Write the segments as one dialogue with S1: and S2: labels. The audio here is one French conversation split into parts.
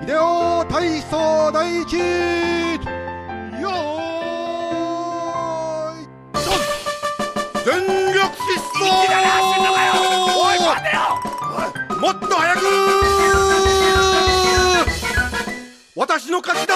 S1: ビデオ体操第一よーいドン全力疾走もっと早く私の勝ちだ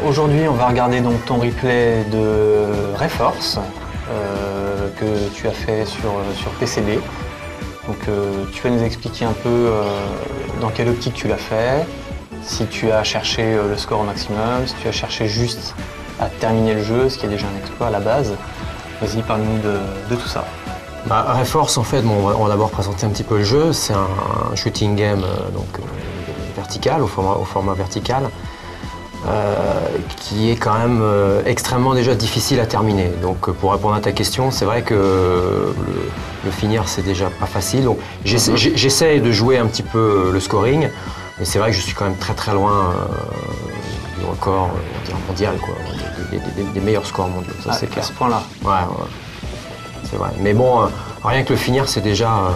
S2: Aujourd'hui, on va regarder donc ton replay de Reforce que tu as fait sur PCB. Donc, tu vas nous expliquer un peu dans quelle optique tu l'as fait, si tu as cherché le score au maximum, si tu as cherché juste à terminer le jeu, ce qui est déjà un exploit à la base. Vas-y, parle-nous de tout ça.
S3: Reforce, en fait, bon, on va d'abord présenter un petit peu le jeu. C'est un shooting game vertical, au format vertical. Qui est quand même extrêmement déjà difficile à terminer. Donc pour répondre à ta question, c'est vrai que le finir c'est déjà pas facile. Donc j'essaie de jouer un petit peu le scoring, mais c'est vrai que je suis quand même très loin du record mondial, quoi, des meilleurs scores mondiaux. Ça, c'est clair.
S2: À ce point-là.
S3: Ouais, c'est vrai. Mais bon, rien que le finir c'est déjà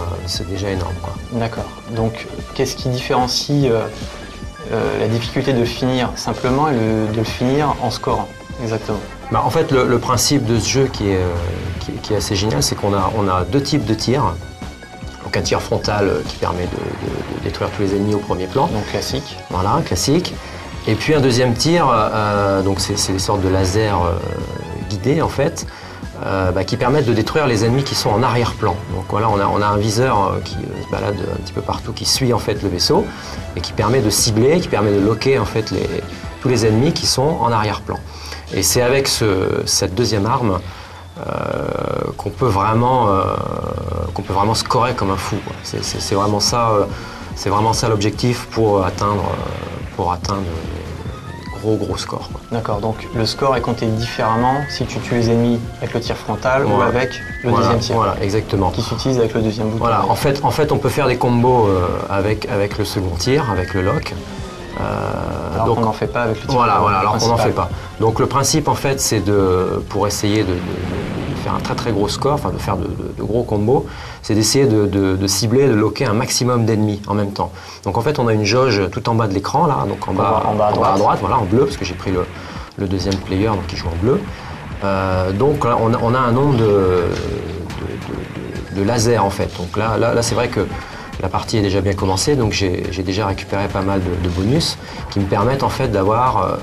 S3: énorme, quoi.
S2: D'accord. Donc qu'est-ce qui différencie la difficulté de le finir simplement et de le finir en scorant, exactement?
S3: En fait, le principe de ce jeu qui est assez génial, c'est qu'on a deux types de tirs. Donc un tir frontal qui permet de détruire tous les ennemis au premier plan.
S2: Donc classique.
S3: Voilà, classique. Et puis un deuxième tir, donc c'est des sortes de lasers guidés en fait, qui permettent de détruire les ennemis qui sont en arrière-plan. Donc voilà, on a un viseur qui se balade un petit peu partout, qui suit en fait le vaisseau et qui permet de cibler, qui permet de loquer en fait tous les ennemis qui sont en arrière-plan. Et c'est avec cette deuxième arme qu'on peut vraiment scorer comme un fou, quoi. C'est vraiment ça l'objectif pour atteindre gros score.
S2: D'accord, donc le score est compté différemment si tu tues les ennemis avec le tir frontal ou avec le deuxième tir.
S3: Voilà, exactement.
S2: Qui s'utilise avec le deuxième bouton.
S3: Voilà, en fait, on peut faire des combos avec le second tir, avec le lock.
S2: Alors qu'on n'en fait pas avec le tir.
S3: Voilà, alors qu'on n'en fait pas. Donc le principe, en fait, c'est pour essayer de faire un très gros score, enfin de faire de gros combos, c'est d'essayer de cibler, de loquer un maximum d'ennemis en même temps. Donc en fait, on a une jauge tout en bas de l'écran, là, donc en bas à droite, voilà, en bleu, parce que j'ai pris le deuxième player, donc il joue en bleu. Donc là, on a un nombre de lasers, en fait. Donc là c'est vrai que la partie est déjà bien commencée, donc j'ai déjà récupéré pas mal de bonus qui me permettent en fait d'avoir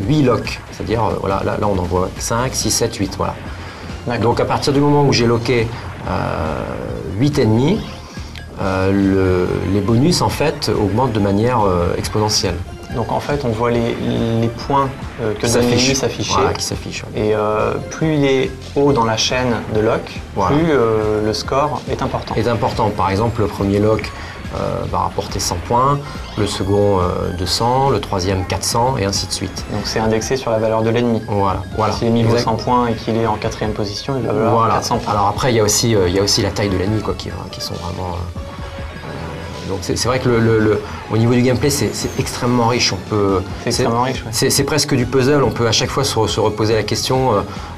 S3: 8 locks. C'est-à-dire, voilà, là on en voit 5, 6, 7, 8, voilà. Donc à partir du moment où j'ai locké 8 ennemis, les bonus en fait augmentent de manière exponentielle.
S2: Donc en fait on voit les points que l'ennemi s'afficher.
S3: Voilà, qui s'affichent. Ouais.
S2: Et plus il est haut dans la chaîne de lock, voilà, plus le score est important.
S3: Par exemple, le premier lock va rapporter 100 points, le second 200, le troisième 400 et ainsi de suite.
S2: Donc c'est indexé sur la valeur de l'ennemi.
S3: Voilà.
S2: Si l'ennemi vaut 100 points et qu'il est en 4e position, il va valoir 400 points.
S3: Alors après, il y a aussi la taille de l'ennemi, quoi, qui sont vraiment... Donc c'est vrai que au niveau du gameplay, c'est extrêmement riche.
S2: C'est extrêmement riche, ouais.
S3: C'est presque du puzzle. On peut à chaque fois se reposer la question,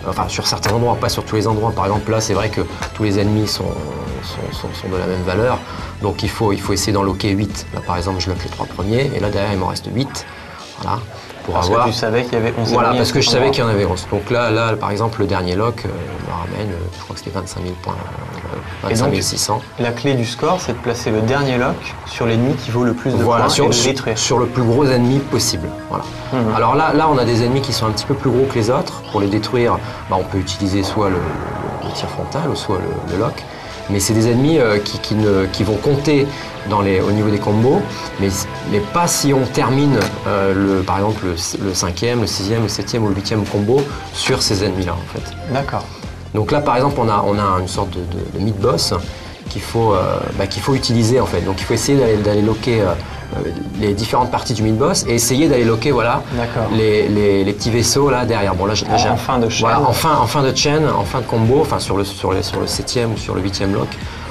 S3: enfin sur certains endroits, pas sur tous les endroits. Par exemple, là, c'est vrai que tous les ennemis sont de la même valeur. Donc il faut essayer d'en loquer 8. Là, par exemple, je lock les 3 premiers, et là derrière, il m'en reste 8. Voilà.
S2: Parce que tu savais qu'il y avait 11 ennemis.
S3: Voilà, parce que je savais qu'il y en avait 11. Donc là, par exemple, le dernier lock me ramène, je crois que c'était 25 000 points, 25 600.
S2: La clé du score, c'est de placer le dernier lock sur l'ennemi qui vaut le plus de points et de le détruire.
S3: Sur le plus gros ennemi possible. Voilà. Alors là, on a des ennemis qui sont un petit peu plus gros que les autres. Pour les détruire, on peut utiliser soit le tir frontal ou soit le lock. Mais c'est des ennemis qui vont compter au niveau des combos, mais pas si on termine par exemple le 5e, le 6e, le 7e ou le 8e combo sur ces ennemis-là, en fait.
S2: D'accord.
S3: Donc là, par exemple, on a une sorte de mid-boss qu'il faut utiliser, en fait. Donc il faut essayer d'aller loquer les différentes parties du mid-boss et essayer d'aller loquer voilà, les petits vaisseaux là derrière. Bon, là,
S2: en fin de chaîne.
S3: Voilà, en fin de chaîne, en fin de combo, enfin sur le 7e ou sur le 8e lock,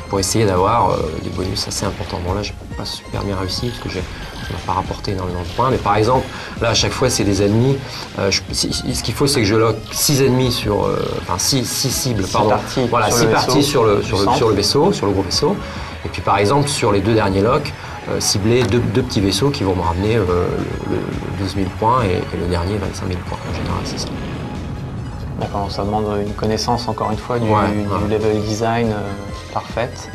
S3: pour essayer d'avoir des bonus assez importants. Bon là, j'ai pas super bien réussi parce que ça m'a pas rapporté énormément de points. Mais par exemple, là, à chaque fois, c'est des ennemis. Ce qu'il faut, c'est que je lock 6 ennemis sur... Enfin, 6 cibles, pardon. Voilà, 6 parties sur le vaisseau, sur le gros vaisseau. Et puis, par exemple, sur les 2 derniers locks, cibler deux petits vaisseaux qui vont me ramener le 12 000 points et le dernier 25 000 points. En général, c'est ça.
S2: D'accord, ça demande une connaissance, encore une fois, du level design parfaite.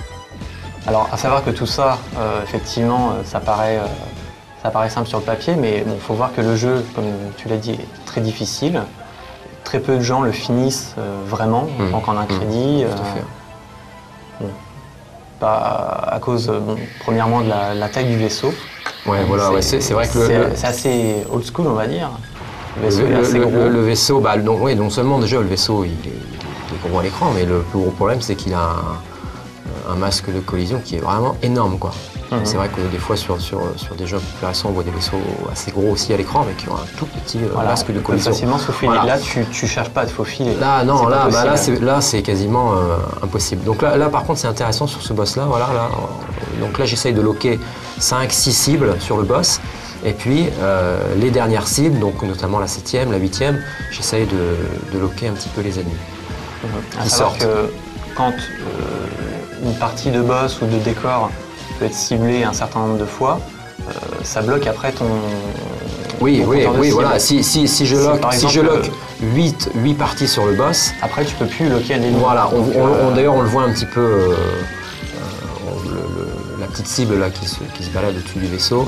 S2: Alors, à savoir que tout ça, effectivement, ça paraît simple sur le papier, mais bon, faut voir que le jeu, comme tu l'as dit, est très difficile. Très peu de gens le finissent vraiment, donc en un crédit.
S3: Tout à fait.
S2: Bon, pas à cause, premièrement, de la taille du vaisseau.
S3: Ouais, voilà, c'est vrai que
S2: c'est assez old school, on va dire. Le vaisseau est assez gros.
S3: Le vaisseau, non seulement déjà le vaisseau il est gros à l'écran, mais le plus gros problème c'est qu'il a un masque de collision qui est vraiment énorme, quoi. C'est vrai que des fois sur des jeux plus récents on voit des vaisseaux assez gros aussi à l'écran mais qui ont un tout petit masque de collision.
S2: Facilement se faufiler. Là tu cherches pas à te faufiler.
S3: Là c'est quasiment impossible. Donc là par contre c'est intéressant sur ce boss là. Voilà, donc là j'essaye de loquer 5-6 cibles sur le boss. Et puis les dernières cibles, donc notamment la 7e, la 8e, j'essaye de loquer un petit peu les ennemis.
S2: À savoir que quand une partie de boss ou de décor peut être ciblée un certain nombre de fois, ça bloque après ton.
S3: Oui, voilà. Si je loque 8 parties sur le boss.
S2: Après, tu peux plus loquer des.
S3: Voilà, d'ailleurs, on le voit un petit peu. La petite cible là qui se balade au-dessus du vaisseau,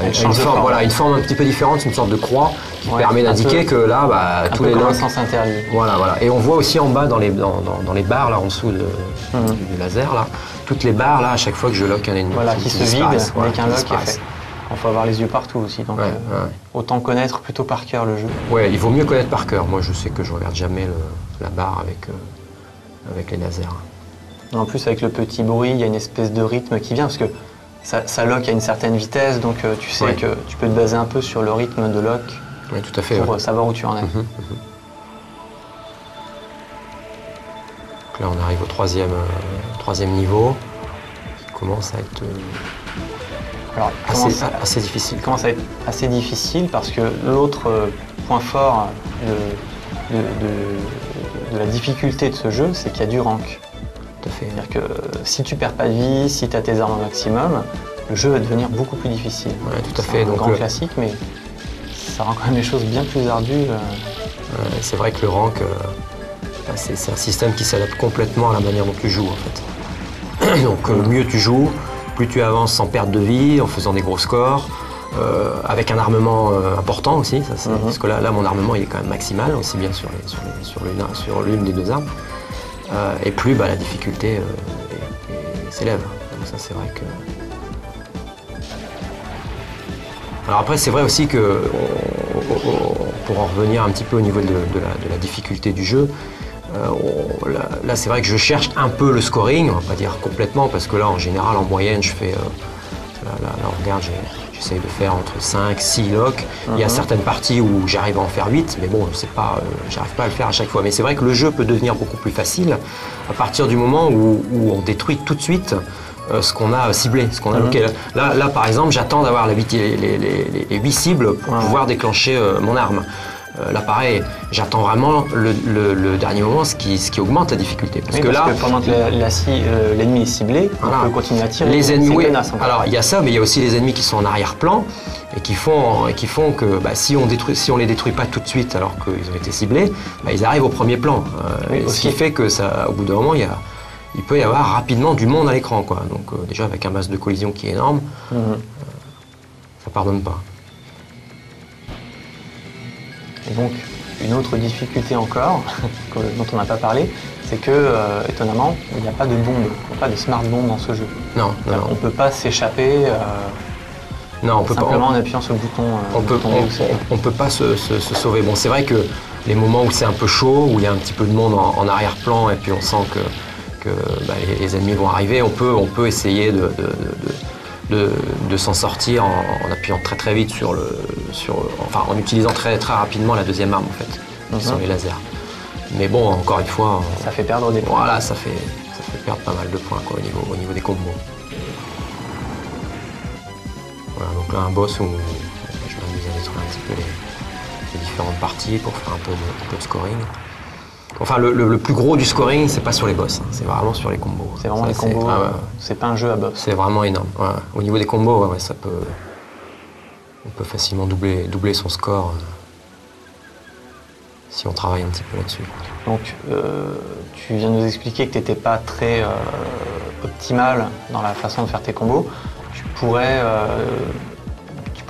S3: une forme un petit peu différente, une sorte de croix qui permet d'indiquer que là, tous les locks.
S2: Sens interdit.
S3: Voilà. Et on voit aussi en bas dans les barres là en dessous du laser là, toutes les barres là à chaque fois que je lock un ennemi.
S2: Voilà, qui se vide dès qu'un lock est fait. Il faut avoir les yeux partout aussi, donc autant connaître plutôt par cœur le jeu.
S3: Ouais, il vaut mieux connaître par cœur. Moi, je sais que je regarde jamais la barre avec les lasers.
S2: En plus, avec le petit bruit, il y a une espèce de rythme qui vient, parce que ça lock à une certaine vitesse, donc tu sais que tu peux te baser un peu sur le rythme de lock
S3: tout à fait,
S2: pour savoir où tu en es.
S3: Donc là, on arrive au troisième niveau, qui commence à être assez difficile.
S2: Il commence à être assez difficile parce que l'autre point fort de la difficulté de ce jeu, c'est qu'il y a du rank. C'est-à-dire que si tu perds pas de vie, si tu as tes armes au maximum, le jeu va devenir beaucoup plus difficile.
S3: Ouais, tout à fait.
S2: C'est un grand classique, mais ça rend quand même les choses bien plus ardues.
S3: C'est vrai que le rank, c'est un système qui s'adapte complètement à la manière dont tu joues en fait. Donc mieux tu joues, plus tu avances sans perte de vie, en faisant des gros scores, avec un armement important aussi. Parce que là, mon armement il est quand même maximal, aussi bien sur l'une des deux armes. Et plus la difficulté s'élève. Donc ça c'est vrai que. Alors après c'est vrai aussi que pour en revenir un petit peu au niveau de la difficulté du jeu, là c'est vrai que je cherche un peu le scoring, on va pas dire complètement parce que là en général en moyenne je fais là on regarde j'essaye de faire entre 5 6 locks. Il y a certaines parties où j'arrive à en faire 8, mais bon, j'arrive pas à le faire à chaque fois. Mais c'est vrai que le jeu peut devenir beaucoup plus facile à partir du moment où on détruit tout de suite ce qu'on a ciblé, ce qu'on a loqué. Là, par exemple, j'attends d'avoir les 8 cibles pour pouvoir déclencher mon arme. Là, pareil, j'attends vraiment le dernier moment, ce qui augmente la difficulté.
S2: Parce que pendant que l'ennemi est ciblé, on peut continuer à tirer.
S3: Les ennemis, alors il y a ça, mais il y a aussi les ennemis qui sont en arrière-plan et qui font que si on les détruit pas tout de suite alors qu'ils ont été ciblés, ils arrivent au premier plan. Ce qui fait que au bout d'un moment, il peut y avoir rapidement du monde à l'écran, quoi. Donc déjà avec un masque de collision qui est énorme, ça pardonne pas.
S2: Et donc, une autre difficulté encore, dont on n'a pas parlé, c'est que, étonnamment, il n'y a pas de bombe, il n'y a pas de smart bombe dans ce jeu.
S3: Non.
S2: On ne peut pas s'échapper simplement en appuyant sur le bouton.
S3: On peut pas se sauver. Bon, c'est vrai que les moments où c'est un peu chaud, où il y a un petit peu de monde en arrière-plan, et puis on sent que les ennemis vont arriver, on peut essayer de s'en sortir en appuyant très très vite enfin en utilisant très très rapidement la deuxième arme en fait, qui sont les lasers. Mais bon, encore une fois,
S2: Ça fait perdre des points.
S3: voilà, ça fait perdre pas mal de points quoi, au niveau des combos. Voilà, donc là un boss où je m'amuse à détruire un petit peu les différentes parties pour faire un peu de scoring. Enfin, le plus gros du scoring, c'est pas sur les boss, hein, c'est vraiment sur les combos.
S2: C'est vraiment les combos, c'est pas un jeu à boss.
S3: C'est vraiment énorme. Ouais. Au niveau des combos, ouais, on peut facilement doubler son score si on travaille un petit peu là-dessus.
S2: Donc, tu viens de nous expliquer que tu n'étais pas très optimal dans la façon de faire tes combos. Tu pourrais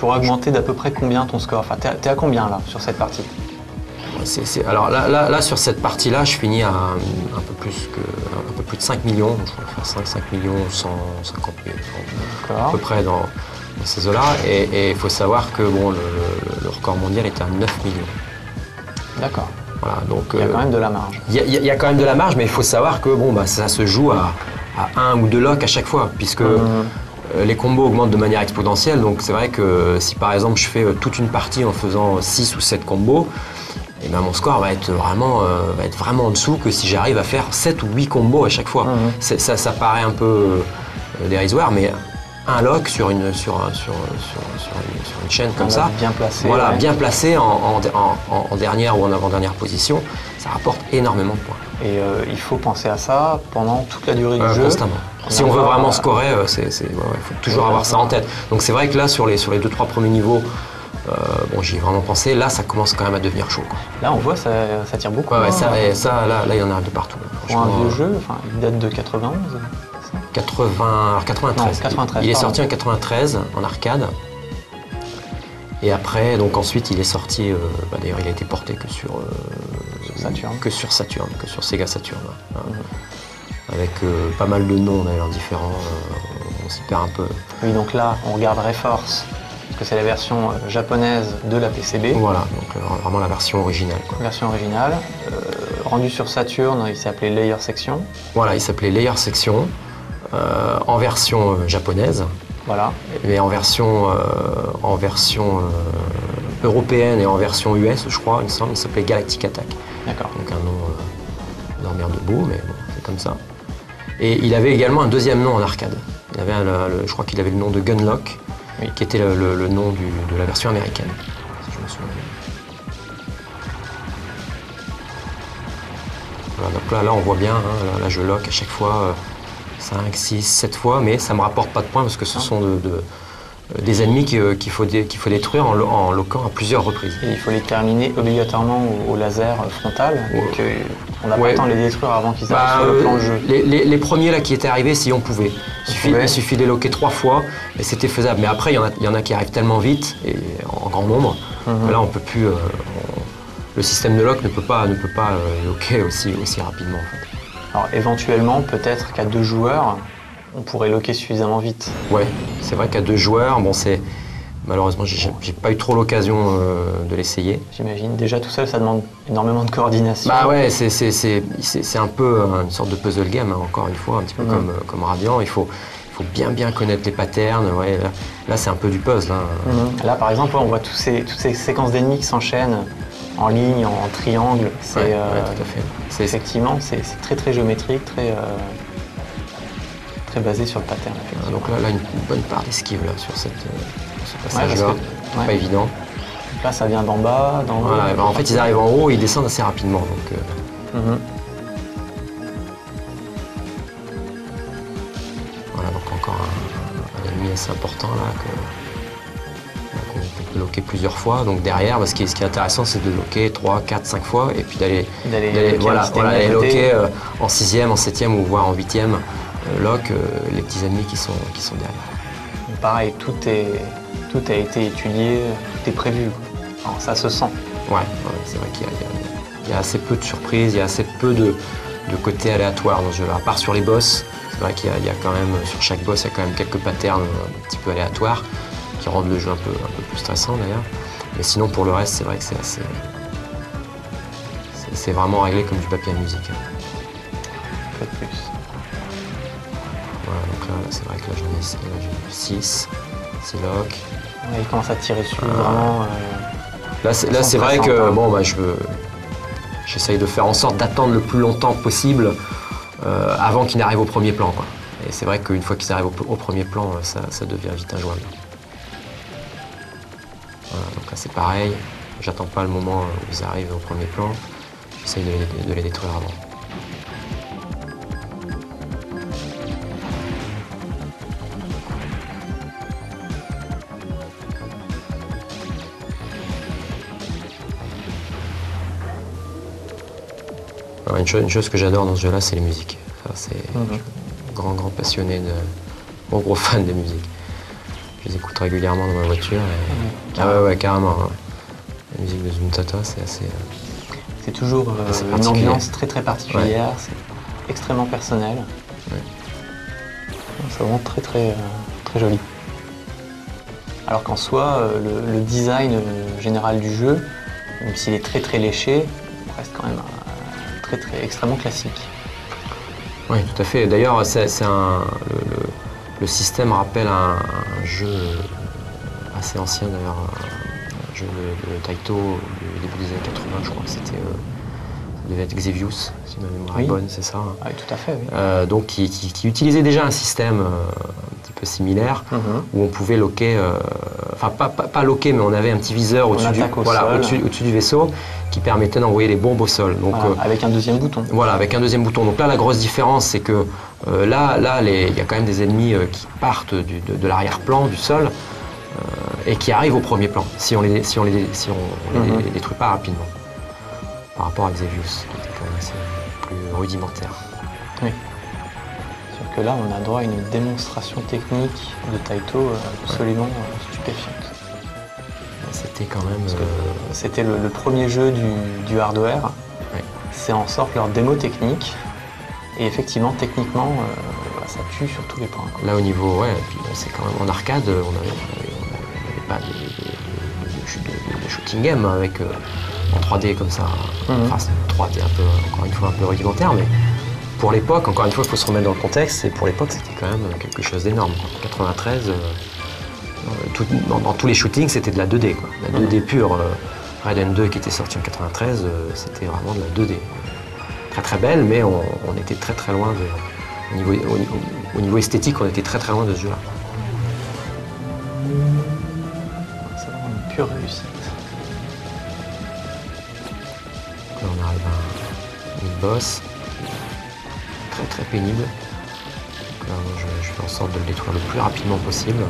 S2: augmenter d'à peu près combien ton score? Enfin, t'es à combien là sur cette partie?
S3: Alors là, sur cette partie-là, je finis à un peu plus de 5 millions. Je vais faire 5 millions 150 000, à peu près dans ces eaux-là. Et il faut savoir que bon, le record mondial est à 9 millions.
S2: D'accord.
S3: Voilà, donc,
S2: il y a quand même de la marge.
S3: Il y a quand même de la marge, mais il faut savoir que bon, ça se joue à 1 ou 2 locks à chaque fois, puisque les combos augmentent de manière exponentielle. Donc c'est vrai que si par exemple je fais toute une partie en faisant 6 ou 7 combos, et ben mon score va être vraiment en dessous que si j'arrive à faire 7 ou 8 combos à chaque fois. Ça paraît un peu dérisoire, mais un lock sur une chaîne comme ça,
S2: bien placé,
S3: voilà, bien placé en dernière ou en avant-dernière position, ça rapporte énormément de points.
S2: Et il faut penser à ça pendant toute la durée du jeu.
S3: Constamment. Si on veut vraiment scorer, il faut toujours avoir ça en tête. Donc c'est vrai que là, sur les 2-3 premiers niveaux, bon, j'y ai vraiment pensé. Là, ça commence quand même à devenir chaud, quoi.
S2: Là, on voit, ça tire beaucoup.
S3: Ouais, là, il y en a de partout.
S2: Pour un vieux jeu, il date de 91.
S3: 93.
S2: Non, 93.
S3: Il est sorti en 93 en arcade. Et après, donc ensuite, il est sorti. D'ailleurs, il a été porté que sur Saturn, que sur Sega Saturn. Avec pas mal de noms d'ailleurs différents. On s'y perd un peu.
S2: Oui, donc là, on regarde Reforce. Que c'est la version japonaise de la PCB.
S3: Voilà, donc vraiment la version originale, quoi.
S2: Version originale. Rendu sur Saturn, il s'appelait Layer Section.
S3: Voilà, il s'appelait Layer Section, en version japonaise.
S2: Voilà.
S3: Mais en version européenne et en version US, je crois, il me semble, il s'appelait Galactic Attack.
S2: D'accord.
S3: Donc un nom dormir debout, mais bon, c'est comme ça. Et il avait également un deuxième nom en arcade. Il avait je crois qu'il avait le nom de Gunlock. Oui. Qui était le nom de la version américaine, si je me souviens bien. Voilà, donc là on voit bien, hein, là je lock à chaque fois 5, 6, 7 fois, mais ça ne me rapporte pas de points parce que ce sont des ennemis qu'il faut détruire en loquant à plusieurs reprises.
S2: Et il faut les terminer obligatoirement au laser frontal, donc on n'a pas le temps de les détruire avant qu'ils arrivent sur le plan de jeu.
S3: Les premiers là qui étaient arrivés, si on pouvait. Il suffit de les loquer 3 fois et c'était faisable. Mais après, il y en a qui arrivent tellement vite et en grand nombre. Là, on peut plus. Le système de lock ne peut pas loquer aussi rapidement. En fait.
S2: Alors éventuellement, peut-être qu'à 2 joueurs, on pourrait loquer suffisamment vite.
S3: Ouais, c'est vrai qu'à 2 joueurs, bon malheureusement, j'ai pas eu trop l'occasion de l'essayer.
S2: J'imagine. Déjà tout seul, ça demande énormément de coordination.
S3: Bah ouais, c'est un peu une sorte de puzzle game, hein, encore une fois, un petit peu comme Radiant. Il faut bien connaître les patterns. Ouais, là c'est un peu du puzzle. Hein.
S2: Là, par exemple, on voit toutes ces séquences d'ennemis qui s'enchaînent en ligne, en triangle.
S3: Tout à fait.
S2: Effectivement, c'est très très géométrique, très basé sur le pattern.
S3: Donc là, une bonne part d'esquive là sur ce passage-là, pas évident.
S2: Donc là, ça vient d'en bas, d'en haut.
S3: Voilà, en fait, ils arrivent en haut et ils descendent assez rapidement. Donc, voilà, donc encore un ennemi assez important là qu'on peut loquer plusieurs fois. Donc derrière, ce qui est intéressant, c'est de loquer 3, 4, 5 fois et puis d'aller loquer en 6e, en 7e ou voire en 8e lock les petits ennemis qui sont derrière.
S2: Pareil, tout a été étudié, tout est prévu. Alors, ça se sent.
S3: Ouais, c'est vrai qu'il y a assez peu de surprises, il y a assez peu de côté aléatoire dans ce jeu-là. À part sur les boss, c'est vrai qu'il y a quand même, sur chaque boss, il y a quand même quelques patterns un petit peu aléatoires qui rendent le jeu un peu plus stressant d'ailleurs. Mais sinon, pour le reste, c'est vrai que c'est vraiment réglé comme du papier à musique.
S2: Peut-être plus.
S3: Voilà, donc là, c'est vrai que là j'en ai 6 lock.
S2: Ouais, il commence à tirer dessus vraiment.
S3: Là c'est vrai que bon, bah, j'essaye de faire en sorte d'attendre le plus longtemps possible avant qu'ils n'arrivent au premier plan, quoi. Et c'est vrai qu'une fois qu'ils arrivent au premier plan, ça devient vite injouable. Voilà, donc là c'est pareil, j'attends pas le moment où ils arrivent au premier plan, j'essaye de les détruire avant. Alors, une chose que j'adore dans ce jeu-là, c'est les musiques. Je suis un grand passionné, gros fan de musique. Je les écoute régulièrement dans ma voiture. Ah ouais, carrément. Hein. La musique de Zuntata, c'est assez...
S2: c'est toujours une ambiance très très particulière, c'est extrêmement personnel.
S3: Ouais.
S2: C'est vraiment très très joli. Alors qu'en soi, le design général du jeu, même s'il est très très léché, reste quand même extrêmement classique.
S3: Oui, tout à fait. D'ailleurs, le système rappelle un jeu assez ancien, d'ailleurs, un jeu de Taito du début des années 80, je crois que c'était... ça devait être Xevious, si ma mémoire est bonne, c'est ça.
S2: Oui, tout à fait, oui.
S3: Donc, qui utilisait déjà un système un petit peu similaire, où on pouvait loquer... enfin, pas loquer, mais on avait un petit viseur au-dessus du vaisseau, qui permettait d'envoyer les bombes au sol. Donc,
S2: voilà, avec un deuxième bouton.
S3: Voilà, avec un deuxième bouton. Donc là, la grosse différence, c'est que là, il y a quand même des ennemis qui partent de l'arrière-plan, du sol, et qui arrivent au premier plan, si on les détruit pas rapidement. Par rapport à Xevious, qui était quand même assez plus rudimentaire.
S2: Oui. Sauf que là, on a droit à une démonstration technique de Taito absolument stupéfiante.
S3: C'était quand même...
S2: C'était le premier jeu du hardware.
S3: Ouais.
S2: C'est en sorte leur démo technique. Et effectivement, techniquement, ça tue sur tous les points, quoi.
S3: Là, au niveau... Ouais, et puis bon, c'est quand même... En arcade, on n'avait pas des shooting games avec... en 3D comme ça. Enfin, c'est 3D encore une fois, un peu rudimentaire, mais pour l'époque, encore une fois, il faut se remettre dans le contexte, et pour l'époque, c'était quand même quelque chose d'énorme. En 93... dans tous les shootings, c'était de la 2D, quoi. La 2D pure. Raiden 2 qui était sorti en 93, c'était vraiment de la 2D. Très très belle, mais on était très très loin au niveau esthétique, on était très très loin de ce jeu-là.
S2: C'est vraiment une pure réussite.
S3: Là, on arrive à un mid-boss, très très pénible. Donc là, je fais en sorte de le détruire le plus rapidement possible.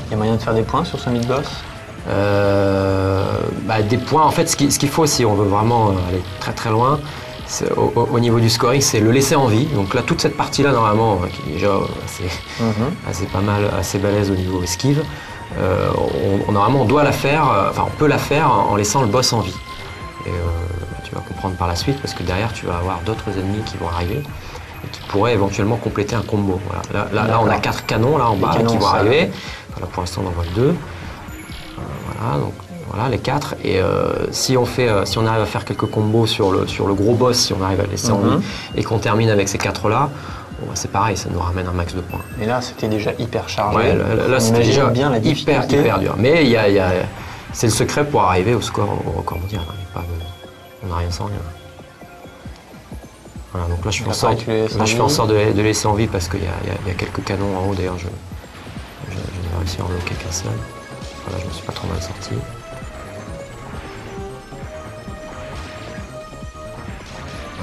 S2: Il y a moyen de faire des points sur ce mid-boss?
S3: Des points, en fait, ce qu'il faut si on veut vraiment aller très très loin, au niveau du scoring, c'est le laisser en vie. Donc là, toute cette partie-là, normalement, qui est déjà assez pas mal, assez balèze au niveau esquive, normalement, on doit la faire, enfin, on peut la faire en laissant le boss en vie. Et tu vas comprendre par la suite, parce que derrière, tu vas avoir d'autres ennemis qui vont arriver et qui pourraient éventuellement compléter un combo. Voilà. Là, on a 4 canons là en bas qui vont arriver. Voilà, pour l'instant, on en voit que 2. Voilà, donc voilà les 4. Et si on arrive à faire quelques combos sur le gros boss, si on arrive à le laisser en vie, et qu'on termine avec ces 4 là, bon, c'est pareil, ça nous ramène un max de points.
S2: Et là, c'était déjà hyper chargé.
S3: Ouais, là c'était déjà
S2: bien la
S3: hyper dur. Mais c'est le secret pour arriver au record mondial. On n'a rien sans rien. Voilà, donc là je fais en sorte de laisser en vie parce qu'il y a quelques canons en haut. D'ailleurs, je n'ai réussi à en bloquer qu'un seul. Voilà, je me suis pas trop mal sorti.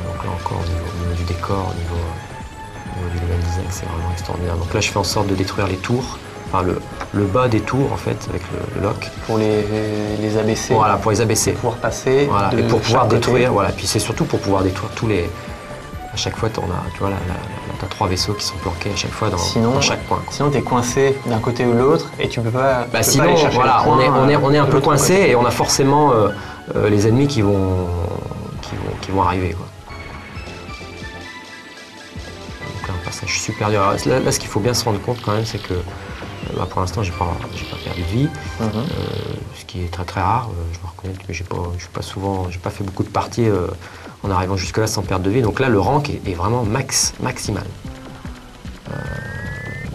S3: Donc là encore, au niveau du décor, au niveau du level design, c'est vraiment extraordinaire. Donc là, je fais en sorte de détruire les tours, enfin le bas des tours en fait, avec le lock.
S2: Pour les abaisser.
S3: Voilà, pour les abaisser.
S2: Pour pouvoir passer.
S3: Voilà, et pour pouvoir détruire, voilà. Puis c'est surtout pour pouvoir détruire tous les... À chaque fois, tu as 3 vaisseaux qui sont planqués à chaque fois dans chaque coin.
S2: Sinon, tu es coincé d'un côté ou de l'autre et tu peux pas.
S3: Sinon, pas aller chercher voilà, on est un peu coincé et on a forcément les ennemis qui vont arriver, quoi. Donc là, un passage super dur. Alors, là, ce qu'il faut bien se rendre compte quand même, c'est que pour l'instant, j'ai pas perdu de vie, ce qui est très très rare. Je me reconnais que j'ai pas fait beaucoup de parties en arrivant jusque là sans perdre de vie. Donc là, le rank est vraiment maximal.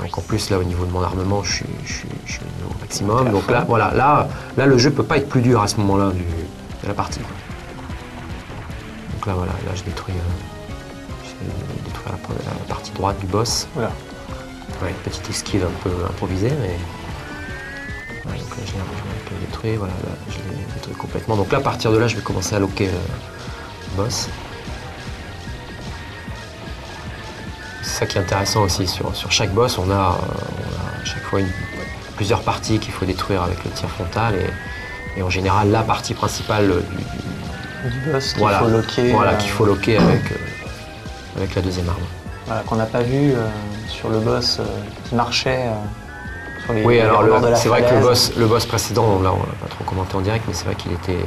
S3: Donc en plus là au niveau de mon armement je suis au maximum. Donc là voilà, là le jeu peut pas être plus dur à ce moment-là de la partie. Donc là voilà, là je détruis la partie droite du boss.
S2: Voilà.
S3: Ouais, petite esquive un peu improvisée, mais ouais, donc là je l'ai un peu détruit, voilà, là, je l'ai détruit complètement. Donc là à partir de là je vais commencer à loquer le boss. C'est ça qui est intéressant aussi, sur chaque boss on a à chaque fois plusieurs parties qu'il faut détruire avec le tir frontal et en général la partie principale
S2: Du boss qu'il
S3: voilà,
S2: faut loquer.
S3: voilà, qu'il faut loquer avec la deuxième arme.
S2: Voilà, qu'on n'a pas vu sur le boss qui marchait sur les
S3: Oui, alors
S2: bords de la
S3: c'est vrai que
S2: falaise.
S3: le boss précédent, là on l'a pas trop commenté en direct, mais c'est vrai qu'il était...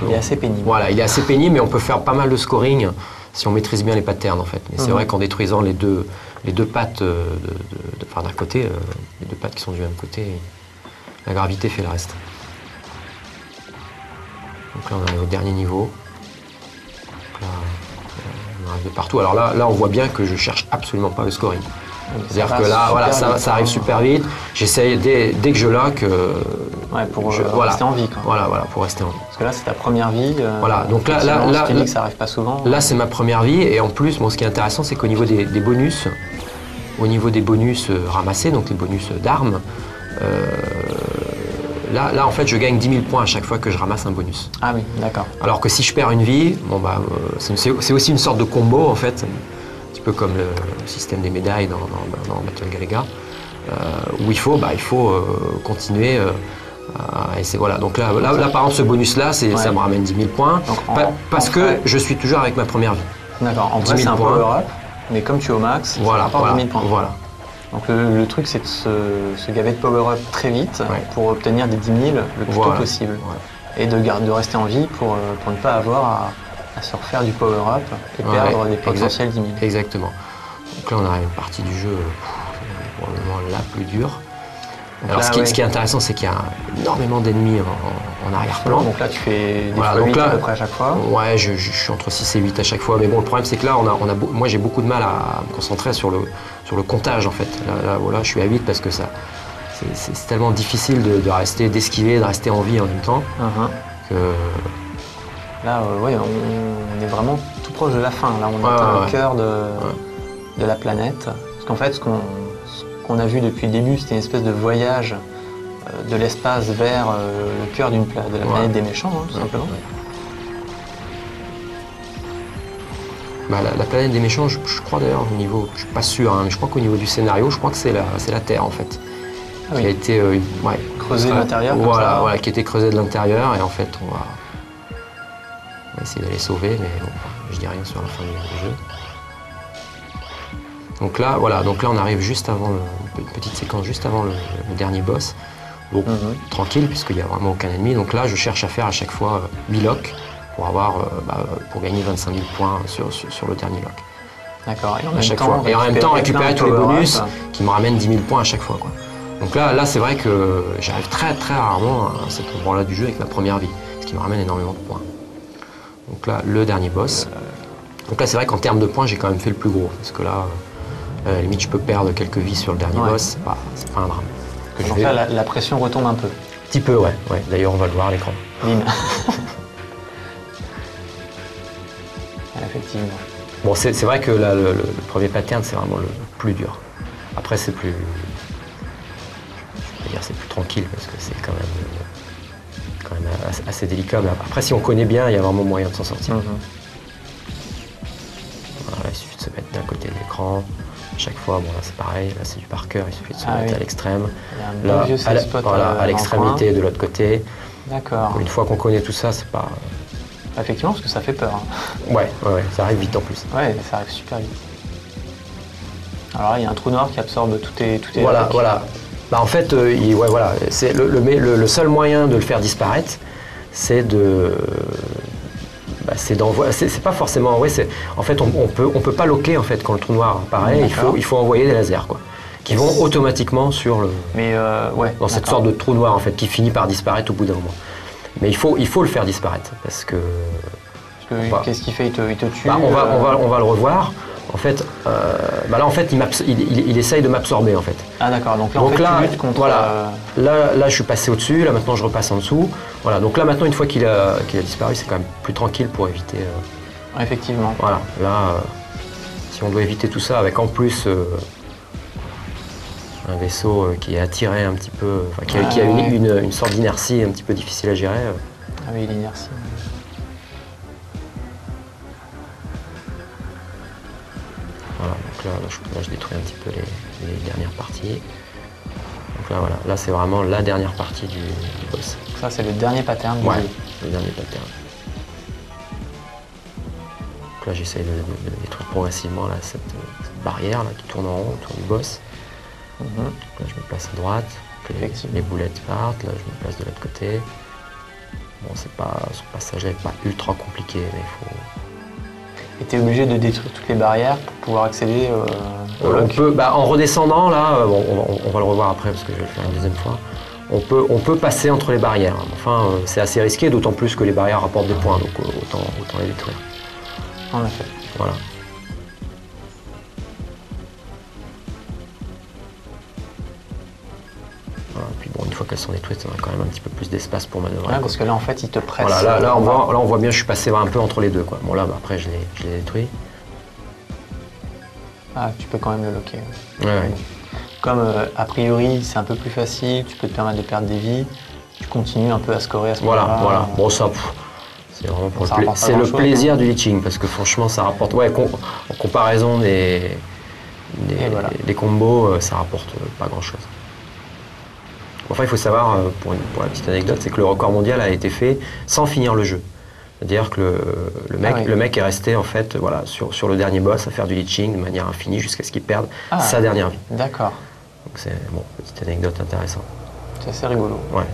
S2: Il est assez pénible.
S3: Voilà, il est assez pénible, mais on peut faire pas mal de scoring si on maîtrise bien les patterns en fait. Mais c'est vrai qu'en détruisant les deux pattes enfin, d'un côté, les deux pattes qui sont du même côté, la gravité fait le reste. Donc là on arrive au dernier niveau. Donc là, on arrive de partout. Alors là on voit bien que je cherche absolument pas le scoring. C'est-à-dire que là, voilà, ça arrive super vite. J'essaye dès que je lock.
S2: Ouais, pour
S3: voilà,
S2: rester en vie. Quoi.
S3: Voilà, pour rester en vie.
S2: Parce que là, c'est ta première vie.
S3: Voilà, donc là,
S2: tu dis que ça arrive pas souvent.
S3: Là, c'est ma première vie. Et en plus, bon, ce qui est intéressant, c'est qu'au niveau des bonus, ramassés, donc les bonus d'armes, là, en fait, je gagne 10 000 points à chaque fois que je ramasse un bonus.
S2: Ah oui, d'accord.
S3: Alors que si je perds une vie, bon, bah, c'est aussi une sorte de combo, en fait. Un petit peu comme le système des médailles dans Battle Galaga, où il faut continuer à essayer. Voilà. Donc là, par exemple, ce bonus-là, ça me ramène 10 000 points, parce que je suis toujours avec ma première vie.
S2: D'accord, en vrai, c'est un power-up, mais comme tu es au max, ça rapporte 10 000 points.
S3: Voilà.
S2: Donc le truc, c'est de se gaver de power-up très vite pour obtenir des 10 000 le plus tôt possible. Ouais. Et de rester en vie pour ne pas avoir à se refaire du power-up et perdre des potentiels 10 000.
S3: Exactement. Donc là, on arrive à une partie du jeu probablement la plus dure. Alors là, ce qui est intéressant, c'est qu'il y a énormément d'ennemis en arrière-plan.
S2: Donc là, tu fais des fois 8 à peu près à chaque fois.
S3: Ouais, je suis entre 6 et 8 à chaque fois. Mais bon, le problème, c'est que là, moi, j'ai beaucoup de mal à me concentrer sur le comptage, en fait. Là, voilà, je suis à 8 parce que c'est tellement difficile d'esquiver, de rester en vie en même temps. Que...
S2: Là, on est vraiment tout proche de la fin. Là, on est au cœur de la planète. Parce qu'en fait, ce qu'on a vu depuis le début, c'était une espèce de voyage de l'espace vers le cœur de la planète des méchants, hein, tout simplement.
S3: Bah, la planète des méchants, je crois d'ailleurs au niveau, je suis pas sûr, hein, mais je crois qu'au niveau du scénario, je crois que c'est la Terre en fait, qui a été
S2: creusée de l'intérieur.
S3: Voilà, qui a été creusée de l'intérieur et en fait on va essayer d'aller sauver, mais bon, je dis rien sur la fin du jeu. Donc là, on arrive juste avant une petite séquence juste avant le dernier boss. Donc tranquille puisqu'il n'y a vraiment aucun ennemi. Donc là, je cherche à faire à chaque fois 8 locks pour gagner 25 000 points sur le dernier lock.
S2: D'accord.
S3: Et en même temps récupérer tous les bonus qui me ramènent 10 000 points à chaque fois, quoi. Donc là, c'est vrai que j'arrive très très rarement à cet endroit-là du jeu avec ma première vie, ce qui me ramène énormément de points. Donc là, le dernier boss. Donc là, c'est vrai qu'en termes de points, j'ai quand même fait le plus gros, parce que là, à la limite, je peux perdre quelques vies sur le dernier boss, c'est pas un drame.
S2: Donc là, la pression retombe un peu.
S3: Un petit peu, ouais. D'ailleurs, on va le voir à l'écran.
S2: Bim. Effectivement.
S3: Bon, c'est vrai que là, le premier pattern, c'est vraiment le plus dur. Après, c'est plus... Je peux dire c'est plus tranquille, parce que c'est quand même assez délicat. Mais après, si on connaît bien, il y a vraiment moyen de s'en sortir. Voilà, il suffit de se mettre d'un côté de l'écran. Chaque fois, bon là c'est pareil, là c'est du par cœur, il suffit de se mettre à l'extrême. Là, à l'extrémité de l'autre côté.
S2: D'accord.
S3: Une fois qu'on connaît tout ça, c'est pas...
S2: Effectivement, parce que ça fait peur. Hein.
S3: Ouais, ça arrive vite en plus.
S2: Ouais, ça arrive super vite. Alors là, il y a un trou noir qui absorbe tout tes
S3: Voilà. Bah, en fait, c'est le seul moyen de le faire disparaître, c'est d'envoyer. C'est pas forcément. En fait, on peut pas loquer en fait quand le trou noir apparaît. Il faut envoyer des lasers quoi, qui vont automatiquement sur le. Dans cette sorte de trou noir en fait, qui finit par disparaître au bout d'un moment. Mais il faut le faire disparaître parce que.
S2: Qu'est-ce qu'il fait, il te tue.
S3: Bah, on va le revoir. En fait, là, en fait, il essaye de m'absorber, en fait.
S2: Ah d'accord, donc là, en
S3: Donc
S2: fait,
S3: là,
S2: tu luttes contre...
S3: voilà. Là, je suis passé au-dessus, là, maintenant, je repasse en dessous. Voilà, donc là, maintenant, une fois qu'il a disparu, c'est quand même plus tranquille pour éviter...
S2: Effectivement.
S3: Voilà, là, si on doit éviter tout ça, avec en plus un vaisseau qui est attiré un petit peu, enfin, qui a une sorte d'inertie un petit peu difficile à gérer.
S2: Ah oui, l'inertie.
S3: Voilà, donc là, je détruis un petit peu les dernières parties. Donc là, voilà, là c'est vraiment la dernière partie du boss.
S2: Ça, c'est le dernier pattern du
S3: Ouais,
S2: jeu.
S3: le dernier pattern. Donc là, j'essaye de détruire progressivement là, cette barrière là, qui tourne en rond autour du boss.
S2: Mhm.
S3: Là, je me place à droite, les boulettes partent, là, je me place de l'autre côté. Bon, ce passage n'est pas ultra compliqué, mais il faut...
S2: Et tu es obligé de détruire toutes les barrières pour pouvoir accéder au
S3: on
S2: lock.
S3: peut, en redescendant, là, bon, on va le revoir après parce que je vais le faire une deuxième fois, on peut passer entre les barrières. Enfin, c'est assez risqué, d'autant plus que les barrières rapportent des points, donc autant les détruire.
S2: En effet.
S3: Voilà. Voilà, puis bon, une fois qu'elles sont détruites, on a quand même un petit peu plus d'espace pour manœuvrer.
S2: Ouais, parce que là, en fait, il te presse.
S3: Voilà, là, on voit bien, je suis passé un peu entre les deux, quoi. Bon, là, après, je l'ai détruit.
S2: Ah, tu peux quand même le locker.
S3: Ouais.
S2: Comme, a priori, c'est un peu plus facile, tu peux te permettre de perdre des vies, tu continues un peu à scorer à ce moment-là.
S3: Voilà. Bon, ça, c'est vraiment pour le plaisir du leeching, parce que franchement, ça rapporte... Ouais, en comparaison des combos, ça rapporte pas grand-chose. Enfin, il faut savoir, pour la petite anecdote, c'est que le record mondial a été fait sans finir le jeu. C'est-à-dire que le mec est resté en fait, voilà, sur le dernier boss à faire du leeching de manière infinie jusqu'à ce qu'il perde sa dernière vie.
S2: D'accord.
S3: Donc c'est petite anecdote intéressante.
S2: C'est assez rigolo.
S3: Ouais.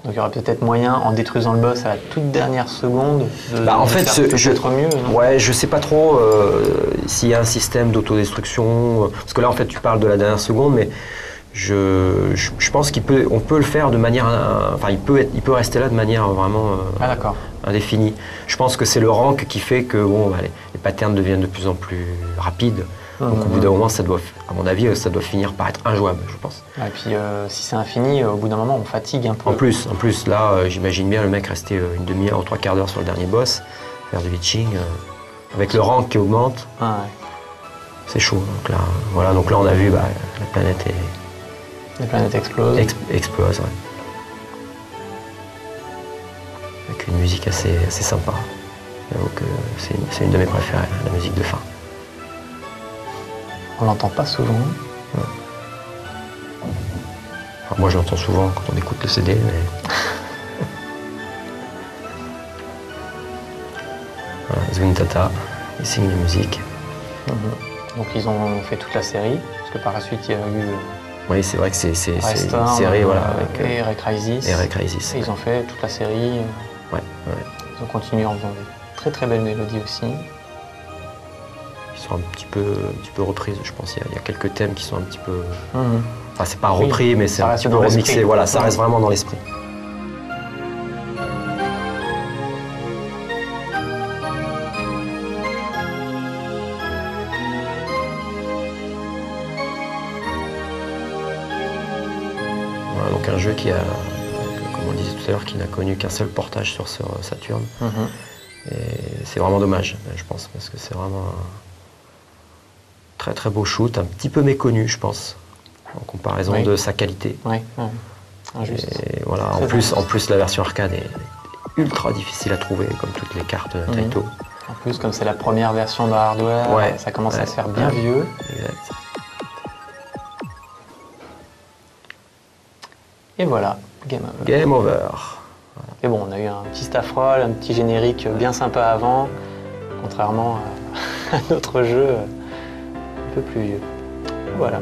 S2: Donc il y aura peut-être moyen, en détruisant le boss à la toute dernière seconde, de
S3: en fait,
S2: faire peut-être mieux. Non,
S3: ouais, je sais pas trop s'il y a un système d'autodestruction. Parce que là, en fait, tu parles de la dernière seconde, mais je pense qu'on peut le faire de manière... Enfin, il peut rester là de manière vraiment indéfinie. Je pense que c'est le rank qui fait que bon, les patterns deviennent de plus en plus rapides. Donc au bout d'un moment, ça doit, à mon avis, ça doit finir par être injouable, je pense.
S2: Et puis si c'est infini, au bout d'un moment, on fatigue un peu.
S3: En plus, là, j'imagine bien le mec rester une demi-heure ou 3/4 d'heure sur le dernier boss, faire du leeching, avec le rank qui augmente.
S2: Ah, ouais.
S3: C'est chaud. Donc là, voilà, on a vu la planète
S2: Les planètes explosent.
S3: Explose, ouais. Avec une musique assez sympa. J'avoue que c'est une de mes préférées, la musique de fin.
S2: On l'entend pas souvent.
S3: Ouais. Enfin, moi, je l'entends souvent quand on écoute le CD, mais... Voilà, Zuntata, il signe la musique.
S2: Donc ils ont fait toute la série, parce que par la suite, il y a eu...
S3: Oui, c'est vrai que c'est une
S2: Restorm,
S3: série, voilà, avec...
S2: et Recrisis.
S3: Et
S2: ils ont fait toute la série.
S3: Ouais.
S2: Ils ont continué en faisant des très très belles mélodies aussi.
S3: Ils sont un petit peu reprises, je pense. Il y a quelques thèmes qui sont un petit peu... Enfin, c'est pas repris, mais c'est un petit peu remixé. Voilà, ça reste vraiment dans l'esprit. Voilà, donc un jeu qui a, comme on le disait tout à l'heure, qui n'a connu qu'un seul portage sur Saturn. Et c'est vraiment dommage, je pense, parce que c'est vraiment un très très beau shoot, un petit peu méconnu, je pense, en comparaison de sa qualité.
S2: Oui.
S3: Et voilà, en plus, la version arcade est ultra difficile à trouver, comme toutes les cartes Taito.
S2: En plus, comme c'est la première version de hardware, ça commence à se faire bien vieux.
S3: Exact.
S2: Et voilà, game over.
S3: Game over.
S2: Voilà. Et bon, on a eu un petit staff roll, un petit générique bien sympa avant, contrairement à notre jeu un peu plus vieux. Voilà.